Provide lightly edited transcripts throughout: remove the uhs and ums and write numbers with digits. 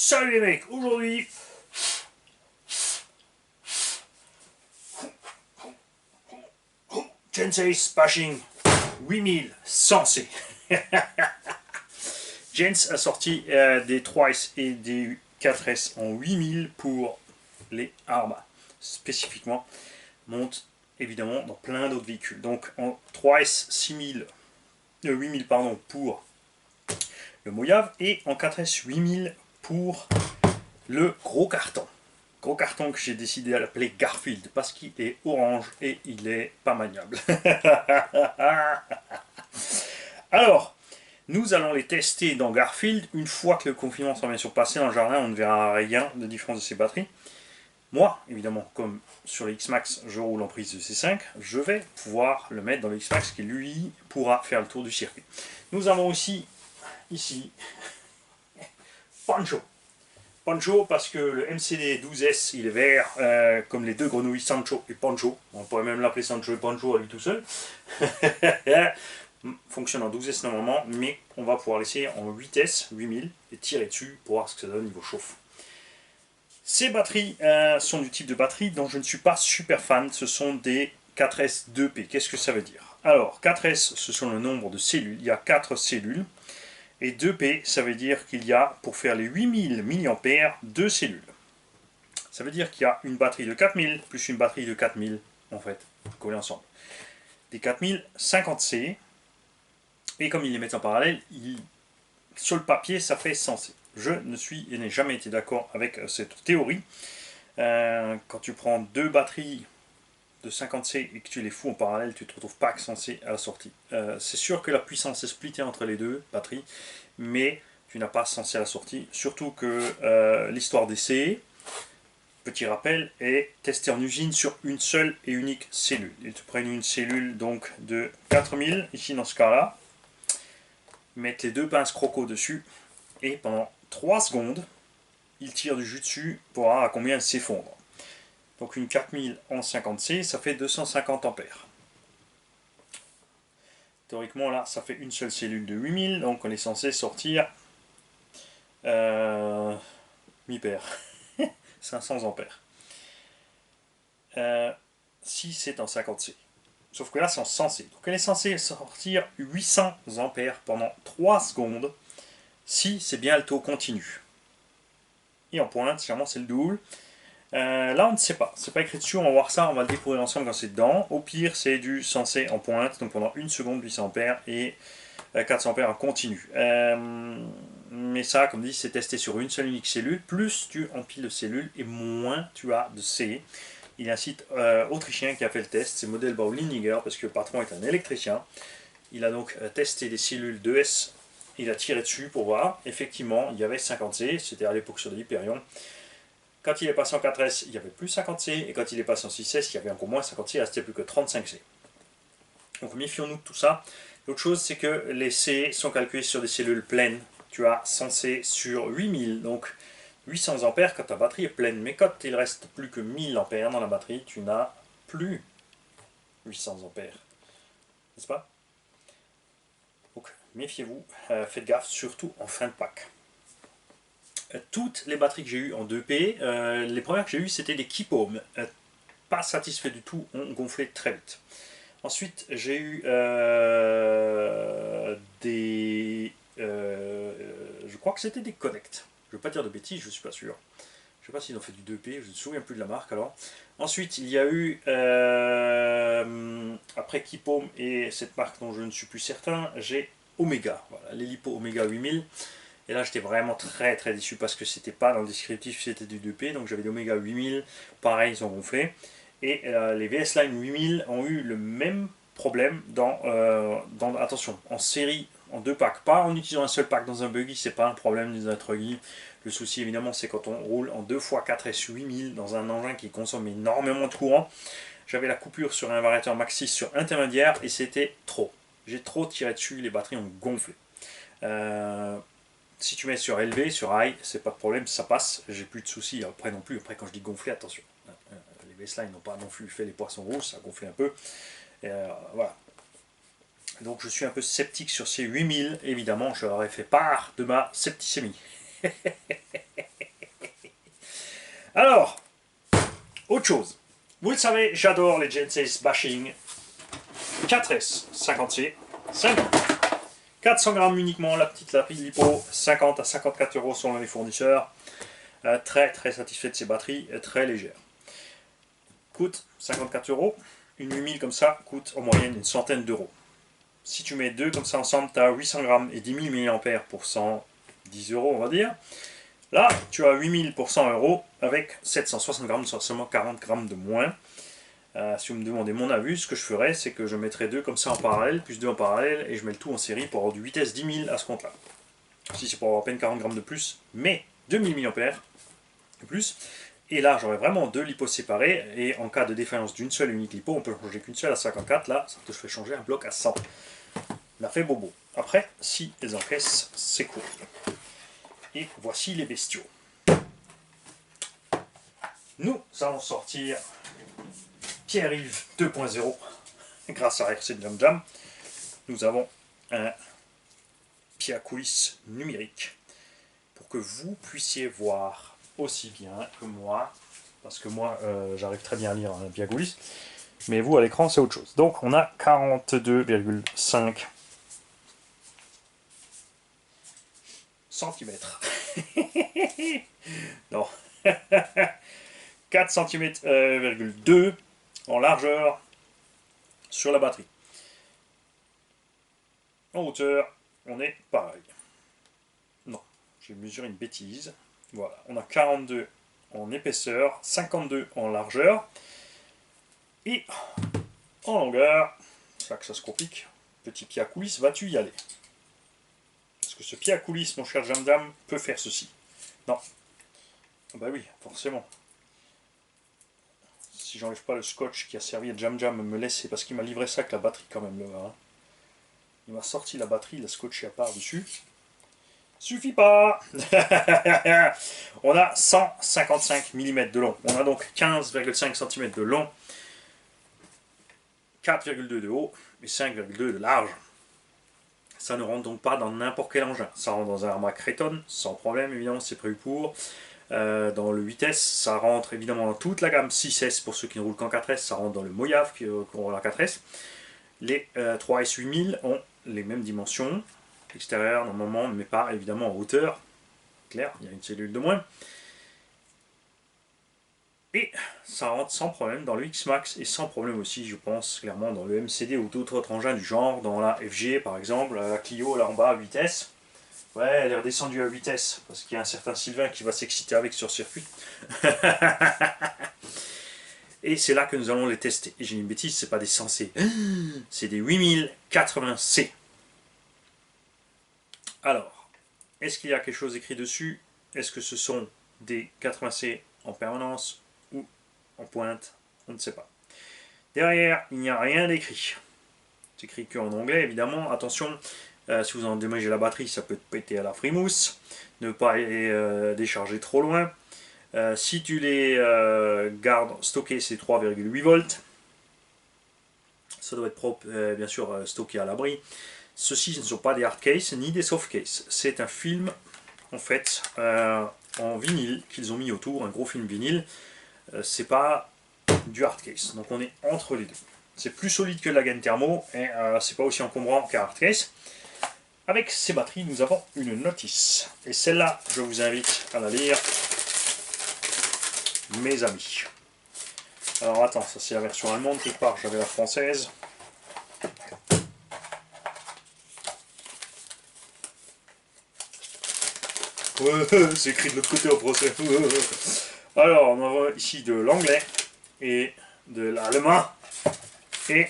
Salut les mecs, aujourd'hui Gensei Spashing 8000 sensé. Jens a sorti des 3S et des 4S en 8000 pour les armes spécifiquement. Monte évidemment dans plein d'autres véhicules. Donc en 3S 8000 pardon, pour le Mojave et en 4S 8000 pour le gros carton. Gros carton que j'ai décidé de l'appeler Garfield parce qu'il est orange et il est pas maniable. Alors, nous allons les tester dans Garfield. Une fois que le confinement sera bien surpassé dans le jardin, on ne verra rien de différence de ces batteries. Moi, évidemment, comme sur le X-Max, je roule en prise de C5, je vais pouvoir le mettre dans le X-Max qui, lui, pourra faire le tour du circuit. Nous avons aussi, ici, Pancho. Pancho parce que le MCD 12S il est vert comme les deux grenouilles Sancho et Pancho. On pourrait même l'appeler Sancho et Pancho à lui tout seul. Fonctionne en 12S normalement, mais on va pouvoir l'essayer en 8S, 8000 et tirer dessus pour voir ce que ça donne niveau chauffe. Ces batteries sont du type de batterie dont je ne suis pas super fan. Ce sont des 4S 2P. Qu'est-ce que ça veut dire? Alors 4S ce sont le nombre de cellules. Il y a 4 cellules. Et 2P, ça veut dire qu'il y a, pour faire les 8000 mAh, 2 cellules. Ça veut dire qu'il y a une batterie de 4000 plus une batterie de 4000, en fait, collées ensemble. Des 4000, 50C. Et comme ils les mettent en parallèle, sur le papier, ça fait 100C. Je ne suis et n'ai jamais été d'accord avec cette théorie. Quand tu prends deux batteries de 50C et que tu les fous en parallèle, tu ne te retrouves pas avec 100C à la sortie. C'est sûr que la puissance est splittée entre les deux batteries, mais tu n'as pas 100C à la sortie. Surtout que l'histoire des CE, petit rappel, est testée en usine sur une seule et unique cellule. Ils te prennent une cellule donc de 4000, ici dans ce cas-là, mettent les deux pinces croco dessus, et pendant 3 secondes, ils tirent du jus dessus pour voir à combien elle s'effondre. Donc une 4000 en 50C, ça fait 250 ampères. Théoriquement, là, ça fait une seule cellule de 8000, donc on est censé sortir mi-paire, 500 ampères. Si c'est en 50C. Sauf que là, c'est en 100C. Donc elle est censée sortir 800 ampères pendant 3 secondes, si c'est bien le taux continu. Et en pointe, sûrement c'est le double. Là, on ne sait pas. C'est pas écrit dessus, on va voir ça, on va le découvrir ensemble quand c'est dedans. Au pire, c'est du 100C en pointe, donc pendant 1 seconde, 800 ampères et 400 ampères en continu. Mais ça, comme dit, c'est testé sur une seule unique cellule. Plus tu empiles de cellules et moins tu as de C. Il y a un site autrichien qui a fait le test, c'est Modelbau Liniger, parce que le patron est un électricien. Il a donc testé des cellules 2S, il a tiré dessus pour voir. Effectivement, il y avait 50C, c'était à l'époque sur des Hyperion. Quand il est passé en 4S, il n'y avait plus 50C, et quand il est passé en 6S, il y avait encore moins 50C, il ne restait plus que 35C. Donc méfions-nous de tout ça. L'autre chose, c'est que les C sont calculés sur des cellules pleines. Tu as 100C sur 8000, donc 800 ampères quand ta batterie est pleine. Mais quand il reste plus que 1000 ampères dans la batterie, tu n'as plus 800 ampères. N'est-ce pas? Donc méfiez-vous, faites gaffe, surtout en fin de pack. Toutes les batteries que j'ai eues en 2P, les premières que j'ai eues c'était des Keepome. Pas satisfait du tout, ont gonflé très vite. Ensuite j'ai eu des... je crois que c'était des Connect. Je ne veux pas dire de bêtises, je ne suis pas sûr. Je ne sais pas s'ils ont fait du 2P, je ne me souviens plus de la marque alors. Ensuite il y a eu, après Keepome et cette marque dont je ne suis plus certain, j'ai Omega, voilà, l'Elipo Omega 8000. Et là j'étais vraiment très déçu parce que c'était pas dans le descriptif, c'était du 2P, donc j'avais l'Omega 8000, pareil ils ont gonflé. Et les VS Line 8000 ont eu le même problème attention, en série, en 2 packs, pas en utilisant un seul pack dans un buggy, c'est pas un problème dans un truggy. Le souci évidemment c'est quand on roule en 2x4S 8000 dans un engin qui consomme énormément de courant. J'avais la coupure sur un variateur Maxxis sur intermédiaire et c'était trop. J'ai trop tiré dessus, les batteries ont gonflé. Si tu mets sur élevé, sur high, c'est pas de problème, ça passe, j'ai plus de soucis après non plus. Après, quand je dis gonfler, attention, les baselines n'ont pas non plus fait les poissons rouges, ça a gonflé un peu. Voilà. Donc je suis un peu sceptique sur ces 8000, évidemment, je leur ai fait part de ma scepticémie. Alors, autre chose. Vous le savez, j'adore les Genesis bashing. 4S, 50C, 50. 400 grammes uniquement, la petite lipo, 50 à 54 euros selon les fournisseurs. Très très satisfait de ces batteries, très légères. Coûte 54 euros. Une 8000 comme ça coûte en moyenne une centaine d'euros. Si tu mets deux comme ça ensemble, tu as 800 grammes et 10 000 mAh pour 110 euros, on va dire. Là, tu as 8000 pour 100 euros avec 760 grammes, soit seulement 40 grammes de moins. Si vous me demandez mon avis, ce que je ferais, c'est que je mettrais deux comme ça en parallèle, plus deux en parallèle, et je mets le tout en série pour avoir du vitesse 10 000 à ce compte-là. Si c'est pour avoir à peine 40 grammes de plus, mais 2000 mAh de plus. Et là, j'aurais vraiment deux lipos séparés, et en cas de défaillance d'une seule unique lipo, on peut changer qu'une seule à 54, là, ça te fait changer un bloc à 100. La fait bobo. Après, si elles encaissent, c'est cool. Et voici les bestiaux. Nous allons sortir Pierre-Yves 2.0 grâce à RC Jam Jam. Nous avons un pied à coulisses numérique pour que vous puissiez voir aussi bien que moi, parce que moi j'arrive très bien à lire un pied à coulisses, mais vous à l'écran c'est autre chose. Donc on a 42,5 cm. Non. 4 cm,2 en largeur sur la batterie. En hauteur, on est pareil. Non, j'ai mesuré une bêtise. Voilà, on a 42 en épaisseur, 52 en largeur. Et en longueur, c'est là que ça se complique. Petit pied à coulisses, vas-tu y aller? Est-ce que ce pied à coulisses, mon cher Jam Jam, peut faire ceci? Non. Ah bah oui, forcément. Si j'enlève pas le scotch qui a servi à Jam Jam me laisser, parce qu'il m'a livré ça avec la batterie quand même, le gars. Hein. Il m'a sorti la batterie, il a scotché à part dessus. Suffit pas. On a 155 mm de long. On a donc 15,5 cm de long, 4,2 de haut et 5,2 de large. Ça ne rentre donc pas dans n'importe quel engin. Ça rentre dans un Arma Creton, sans problème, évidemment, c'est prévu pour. Dans le 8S, ça rentre évidemment dans toute la gamme 6S pour ceux qui ne roulent qu'en 4S, ça rentre dans le Mojave qui roule en 4S. Les 3S 8000 ont les mêmes dimensions, extérieure normalement, mais pas évidemment en hauteur. Clair, il y a une cellule de moins. Et ça rentre sans problème dans le X-Max et sans problème aussi, je pense, clairement dans le MCD ou d'autres autres engins du genre, dans la FG par exemple, la Clio là en bas à 8S. Ouais, elle est redescendue à 8S parce qu'il y a un certain Sylvain qui va s'exciter avec sur circuit. Et c'est là que nous allons les tester. Et j'ai une bêtise, c'est pas des 100C, c'est des 8080C. Alors, est-ce qu'il y a quelque chose écrit dessus? Est-ce que ce sont des 80C en permanence ou en pointe? On ne sait pas. Derrière, il n'y a rien d'écrit. C'est écrit qu'en anglais, évidemment. Attention, si vous endommagez la batterie, ça peut péter à la frimousse. Ne pas les décharger trop loin. Si tu les gardes stockés, c'est 3,8 volts. Ça doit être propre, bien sûr, stocké à l'abri. Ceux-ci ne sont pas des hard case ni des soft case. C'est un film, en fait, en vinyle qu'ils ont mis autour, un gros film vinyle. C'est pas du hard case. Donc on est entre les deux. C'est plus solide que la gaine thermo et c'est pas aussi encombrant qu'un hard case. Avec ces batteries, nous avons une notice. Et celle-là, je vous invite à la lire, mes amis. Alors attends, ça c'est la version allemande quelque part, j'avais la française. C'est écrit de l'autre côté en français. Alors, on a ici de l'anglais et de l'allemand. Et,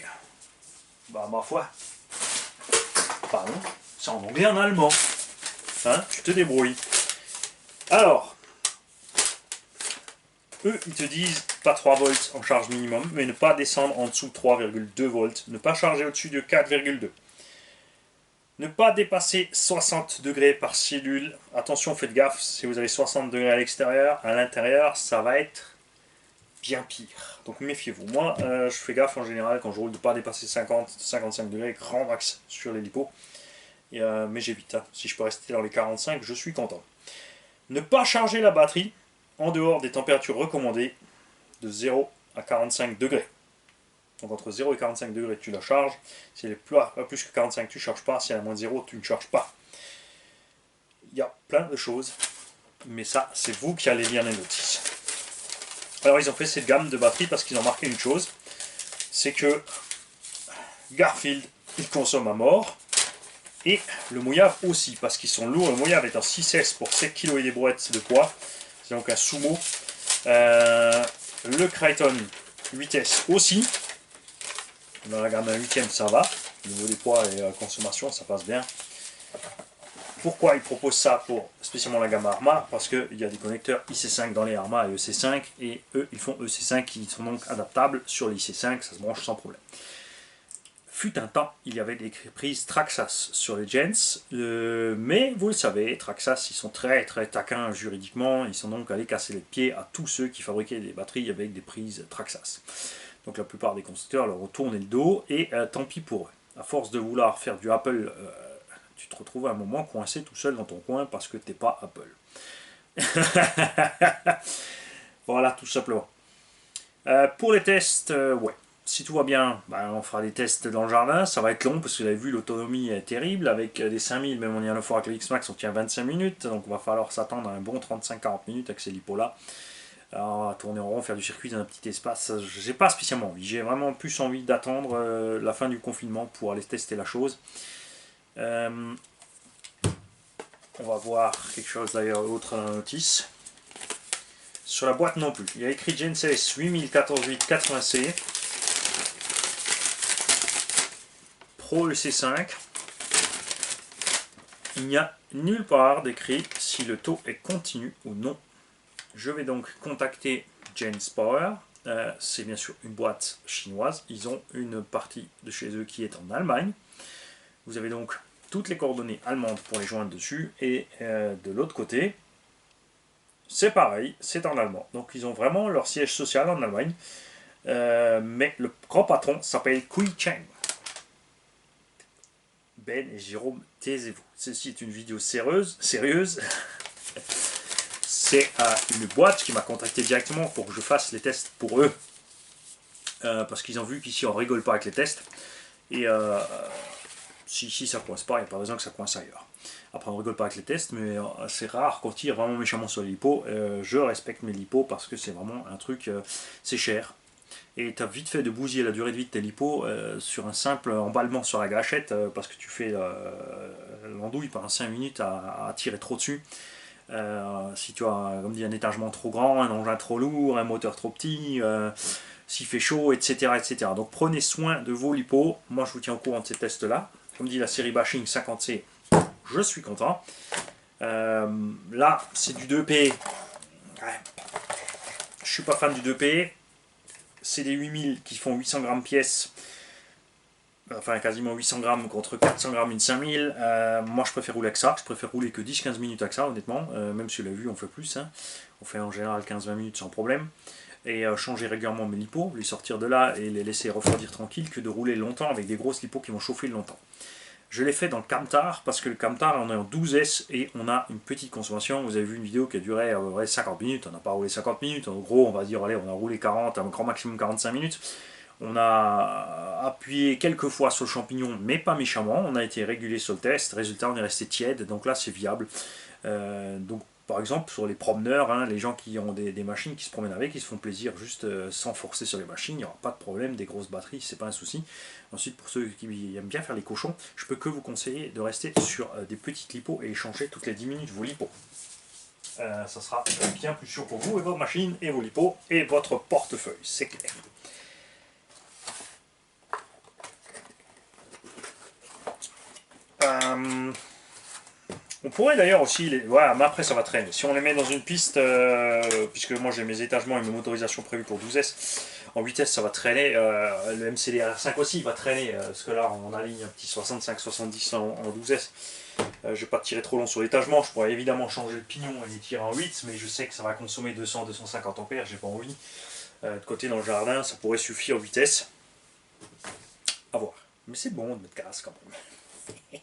bah ma foi, pardon, c'est en anglais et en allemand. Hein, tu te débrouilles. Alors, eux, ils te disent pas 3 volts en charge minimum, mais ne pas descendre en dessous de 3,2 volts, ne pas charger au-dessus de 4,2. Ne pas dépasser 60 degrés par cellule. Attention, faites gaffe, si vous avez 60 degrés à l'extérieur, à l'intérieur, ça va être bien pire. Donc méfiez-vous. Moi, je fais gaffe en général quand je roule de ne pas dépasser 50-55 degrés, grand max sur les lipos. Mais j'évite. Hein. Si je peux rester dans les 45, je suis content. Ne pas charger la batterie en dehors des températures recommandées de 0 à 45 degrés. Donc entre 0 et 45 degrés, tu la charges. Si elle est plus que 45, tu ne charges pas. Si elle est à moins de 0, tu ne charges pas. Il y a plein de choses, mais ça, c'est vous qui allez lire les notices. Alors, ils ont fait cette gamme de batteries parce qu'ils ont marqué une chose, c'est que Garfield, il consomme à mort, et le mouillave aussi, parce qu'ils sont lourds. Le mouillave est en 6S pour 7 kg et des brouettes de poids, c'est donc un sumo. Le Crichton 8S aussi, dans la gamme 8ème ça va, au niveau des poids et la consommation ça passe bien. Pourquoi ils proposent ça pour spécialement la gamme Arma? Parce qu'il y a des connecteurs IC5 dans les Arma et EC5, et eux ils font EC5 qui sont donc adaptables sur l'IC5, ça se branche sans problème. Fut un temps, il y avait des prises Traxxas sur les gens, mais vous le savez, Traxxas, ils sont très taquins juridiquement, ils sont donc allés casser les pieds à tous ceux qui fabriquaient des batteries avec des prises Traxxas. Donc la plupart des constructeurs leur ont tourné le dos, et tant pis pour eux. À force de vouloir faire du Apple, tu te retrouves à un moment coincé tout seul dans ton coin parce que tu n'es pas Apple. Voilà, tout simplement. Pour les tests, ouais. Si tout va bien, ben, on fera des tests dans le jardin. Ça va être long parce que vous avez vu, l'autonomie est terrible. Avec des 5000, même on y a 9 fois avec le X-Max, on tient 25 minutes. Donc il va falloir s'attendre à un bon 35-40 minutes avec ces lipos-là. Alors, on va tourner en rond, faire du circuit dans un petit espace. J'ai pas spécialement envie. J'ai vraiment plus envie d'attendre la fin du confinement pour aller tester la chose. On va voir quelque chose d'ailleurs autre dans la notice. Sur la boîte non plus. Il y a écrit Genesis 8014880C. Pro EC5. Il n'y a nulle part décrit si le taux est continu ou non. Je vais donc contacter Genspower. C'est bien sûr une boîte chinoise. Ils ont une partie de chez eux qui est en Allemagne. Vous avez donc toutes les coordonnées allemandes pour les joindre dessus. Et de l'autre côté, c'est pareil, c'est en allemand. Donc ils ont vraiment leur siège social en Allemagne. Mais le grand patron s'appelle Kui Cheng. Ben et Jérôme, taisez-vous. Ceci est une vidéo sérieuse. C'est une boîte qui m'a contacté directement pour que je fasse les tests pour eux. Parce qu'ils ont vu qu'ici on rigole pas avec les tests. Et si ça coince pas, il n'y a pas besoin que ça coince ailleurs. Après on rigole pas avec les tests, mais c'est rare qu'on tire vraiment méchamment sur les lipos. Je respecte mes lipos parce que c'est vraiment un truc, c'est cher. Et tu as vite fait de bousiller la durée de vie de tes lipos sur un simple emballement sur la gâchette parce que tu fais l'andouille pendant 5 minutes à tirer trop dessus. Si tu as, comme dit, un étagement trop grand, un engin trop lourd, un moteur trop petit, s'il fait chaud, etc., etc. Donc prenez soin de vos lipos. Moi je vous tiens au courant de ces tests-là. Comme dit la série Bashing 50C, je suis content. Là, c'est du 2P. Ouais. Je suis pas fan du 2P. C'est des 8000 qui font 800 grammes pièce, enfin quasiment 800 grammes contre 400 grammes une 5000. Moi je préfère rouler avec ça, je préfère rouler que 10-15 minutes avec ça honnêtement, même si vous l'avez vu on fait plus, hein. On fait en général 15-20 minutes sans problème. Et changer régulièrement mes lipos, les sortir de là et les laisser refroidir tranquille que de rouler longtemps avec des grosses lipos qui vont chauffer longtemps. Je l'ai fait dans le Camtar parce que le Camtar on est en 12S et on a une petite consommation. Vous avez vu une vidéo qui a duré 50 minutes, on n'a pas roulé 50 minutes, en gros on va dire allez on a roulé 40, un grand maximum 45 minutes. On a appuyé quelques fois sur le champignon mais pas méchamment, on a été régulé sur le test, résultat on est resté tiède, donc là c'est viable. Donc par exemple sur les promeneurs, hein, les gens qui ont des machines qui se promènent avec, ils se font plaisir juste sans forcer sur les machines, il n'y aura pas de problème, des grosses batteries, c'est pas un souci. Ensuite pour ceux qui aiment bien faire les cochons, je peux que vous conseiller de rester sur des petites lipos et échanger toutes les 10 minutes vos lipos. Ça sera bien plus sûr pour vous et votre machine et vos lipos et votre portefeuille, c'est clair. On pourrait d'ailleurs aussi, voilà, mais après ça va traîner. Si on les met dans une piste, puisque moi j'ai mes étagements et mes motorisations prévues pour 12S, en vitesse ça va traîner. Le MCDR5 aussi il va traîner, parce que là on aligne un petit 65-70 en 12S. Je vais pas tirer trop long sur l'étagement, je pourrais évidemment changer le pignon et les tirer en 8, mais je sais que ça va consommer 200-250 ampères, j'ai pas envie. De côté dans le jardin, ça pourrait suffire en vitesse. À voir. Mais c'est bon de mettre casse quand même.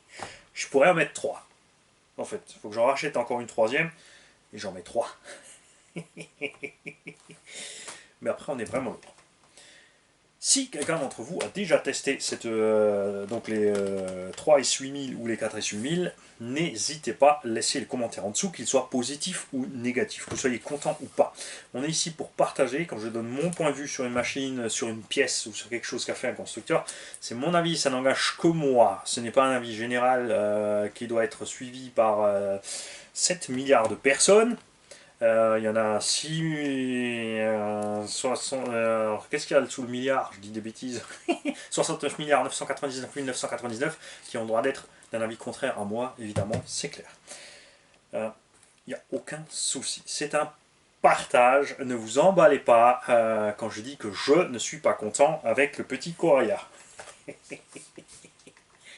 Je pourrais en mettre 3. En fait, il faut que j'en rachète encore une troisième, et j'en mets 3. Mais après, on est vraiment lourd. Si quelqu'un d'entre vous a déjà testé donc les 3 S8000 ou les 4 S8000, n'hésitez pas à laisser les commentaires en dessous, qu'ils soient positifs ou négatifs, que vous soyez content ou pas. On est ici pour partager. Quand je donne mon point de vue sur une machine, sur une pièce ou sur quelque chose qu'a fait un constructeur, c'est mon avis, ça n'engage que moi. Ce n'est pas un avis général qui doit être suivi par 7 milliards de personnes. Il y en a 6, 60, qu'est-ce qu'il y a sous le milliard? Je dis des bêtises. 69 milliards 999 999 qui ont le droit d'être d'un avis contraire à moi, évidemment, c'est clair. Il n'y a aucun souci. C'est un partage, ne vous emballez pas quand je dis que je ne suis pas content avec le petit Coraya.